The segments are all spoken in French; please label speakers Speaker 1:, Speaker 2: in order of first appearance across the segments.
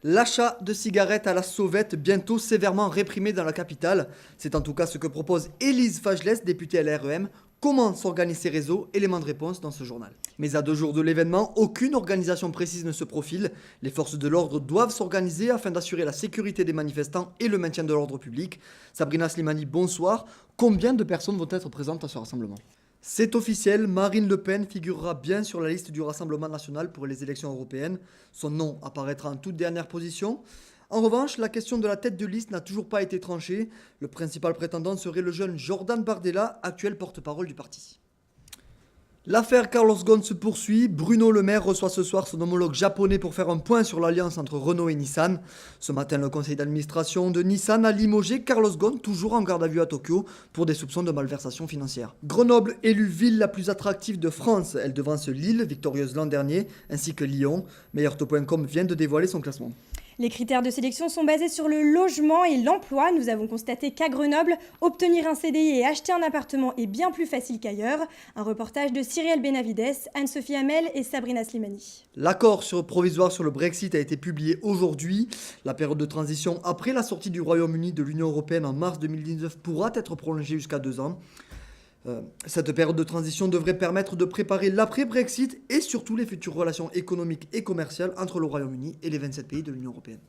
Speaker 1: L'achat de cigarettes à la sauvette bientôt sévèrement réprimé dans la capitale. C'est en tout cas ce que propose Élise Fajles, députée LREM. Comment s'organisent ces réseaux? Élément de réponse dans ce journal. Mais à 2 jours de l'événement, aucune organisation précise ne se profile. Les forces de l'ordre doivent s'organiser afin d'assurer la sécurité des manifestants et le maintien de l'ordre public. Sabrina Slimani, bonsoir. Combien de personnes vont être présentes à ce rassemblement? C'est officiel, Marine Le Pen figurera bien sur la liste du Rassemblement national pour les élections européennes. Son nom apparaîtra en toute dernière position. En revanche, la question de la tête de liste n'a toujours pas été tranchée. Le principal prétendant serait le jeune Jordan Bardella, actuel porte-parole du parti. L'affaire Carlos Ghosn se poursuit. Bruno Le Maire reçoit ce soir son homologue japonais pour faire un point sur l'alliance entre Renault et Nissan. Ce matin, le conseil d'administration de Nissan a limogé Carlos Ghosn, toujours en garde à vue à Tokyo, pour des soupçons de malversation financière. Grenoble, élue ville la plus attractive de France. Elle devance Lille, victorieuse l'an dernier, ainsi que Lyon. Meilleurtaux.com vient de dévoiler son classement.
Speaker 2: Les critères de sélection sont basés sur le logement et l'emploi. Nous avons constaté qu'à Grenoble, obtenir un CDI et acheter un appartement est bien plus facile qu'ailleurs. Un reportage de Cyrielle Benavides, Anne-Sophie Hamel et Sabrina Slimani.
Speaker 1: L'accord provisoire sur le Brexit a été publié aujourd'hui. La période de transition après la sortie du Royaume-Uni de l'Union européenne en mars 2019 pourra être prolongée jusqu'à 2 ans. Cette période de transition devrait permettre de préparer l'après-Brexit et surtout les futures relations économiques et commerciales entre le Royaume-Uni et les 27 pays de l'Union européenne.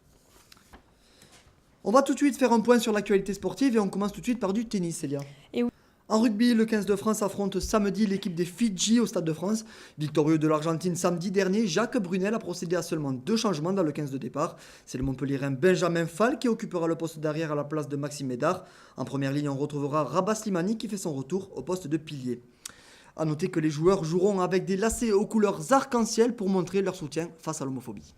Speaker 1: On va tout de suite faire un point sur l'actualité sportive et on commence tout de suite par du tennis, Célia.
Speaker 2: Et oui.
Speaker 1: En rugby, le 15 de France affronte samedi l'équipe des Fidji au Stade de France. Victorieux de l'Argentine samedi dernier, Jacques Brunel a procédé à seulement 2 changements dans le 15 de départ. C'est le Montpellierin Benjamin Fall qui occupera le poste d'arrière à la place de Maxime Médard. En première ligne, on retrouvera Rabat Slimani qui fait son retour au poste de pilier. A noter que les joueurs joueront avec des lacets aux couleurs arc-en-ciel pour montrer leur soutien face à l'homophobie.